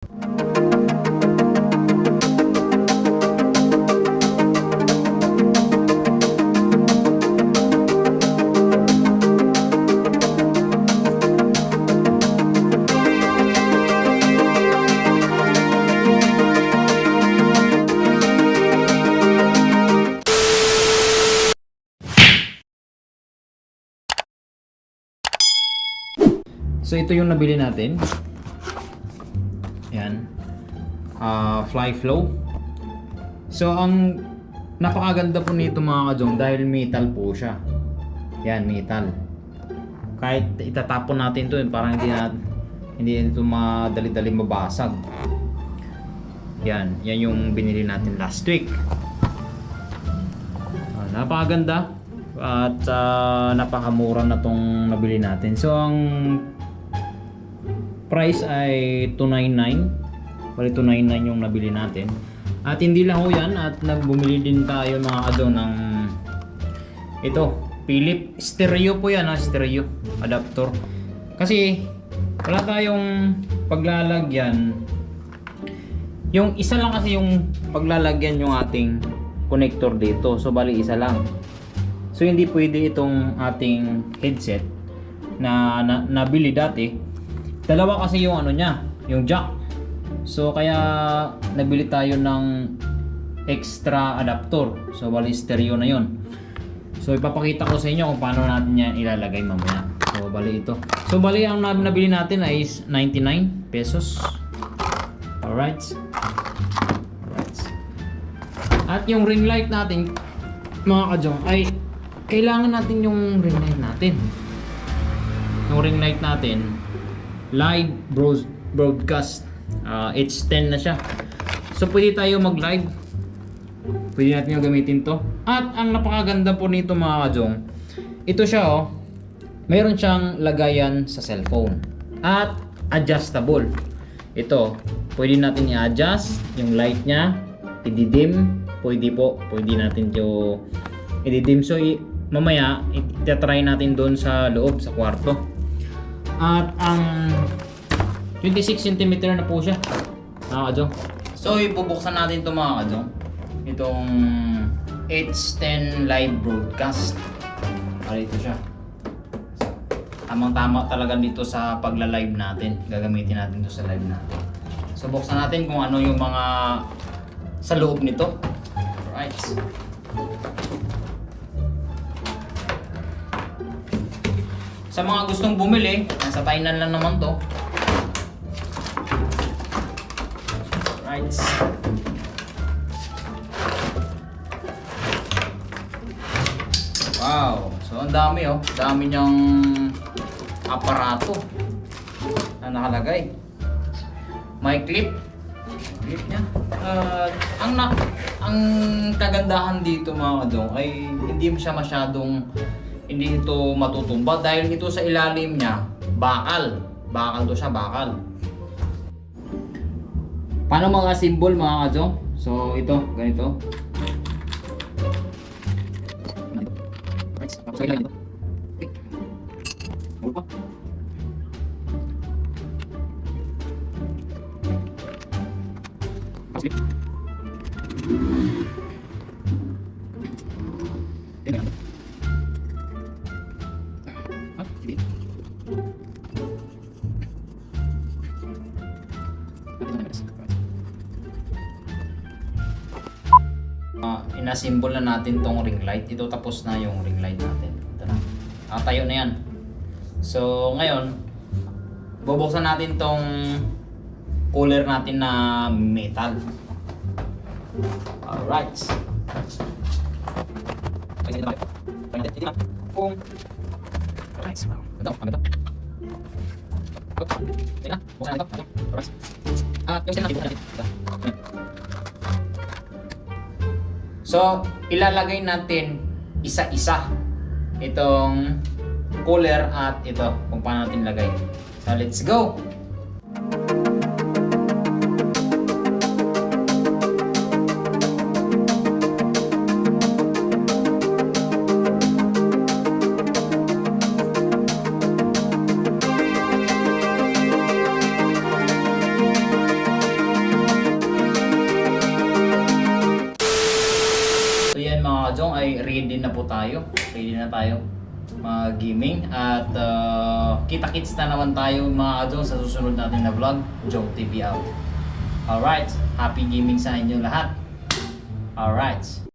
So ito yung nabili natin. Yan. Fly Flow. So ang napakaganda po nito mga kajong dahil metal po siya. Yan, metal. Kahit itatapon natin to, parang hindi ito madali-dali mabasag. Yan yung binili natin last week. Napakaganda at napakamura na tong nabili natin. So ang price ay 299. Bali 299 yung nabili natin. At hindi lang ho yan, at nagbumili din tayo mga kado ng ito, Philip stereo po yan, stereo adapter. Kasi wala tayong paglalagyan. Yung isa lang kasi yung paglalagyan yung ating connector dito. So bali isa lang. So hindi pwede itong ating headset na nabili dati. Dalawa kasi yung ano niya, yung jack. So kaya nabili tayo ng extra adapter. So bali stereo na yon. So ipapakita ko sa inyo kung paano natin yan ilalagay mamaya. So bali ito. So bali ang nabili natin ay 99 pesos. Alright. At yung ring light natin mga kajong ay kailangan natin yung ring light natin. Yung ring light natin live broadcast, H10 na siya. So pwede tayo mag live, pwede natin yung gamitin to. At ang napakaganda po nito mga kajong, ito siya mayroon siyang lagayan sa cellphone at adjustable. Ito pwede natin i-adjust yung light nya, i-dim, pwede natin yung i-dim. So mamaya itatry natin doon sa loob sa kwarto. At ang 26 cm na po siya mga kajong. So ibubuksan natin ito mga kajong, itong H10 live broadcast. Ito siya, tamang tama talaga dito sa pagla-live natin. Gagamitin natin ito sa live natin. So buksan natin kung ano yung mga sa loob nito. Alright. Sa mga gustong bumili, nasa Tainan lang naman to. Right. Wow. So ang dami dami niyang aparato na nakalagay. May clip. Clip niya. Ang kagandahan dito mga kadong ay hindi siya masyadong, hindi ito matutumba dahil ito sa ilalim niya bakal to siya, bakal. Paano mga symbol mga kajong? So ito, ganito. Inasimbol na natin tong ring light. Ito tapos na yung ring light natin. Ito na. Tayo na yan. So ngayon, bubuksan natin tong cooler natin na metal. Alright. So, ilalagay natin isa-isa itong cooler at ito kung paano natin lagay. So, let's go! kajong ay ready na po tayo. Ready na tayo mag-gaming at kita-kits na naman tayo mga kajong sa susunod natin na vlog. Jong TV out. Alright, happy gaming sa inyo lahat. Alright.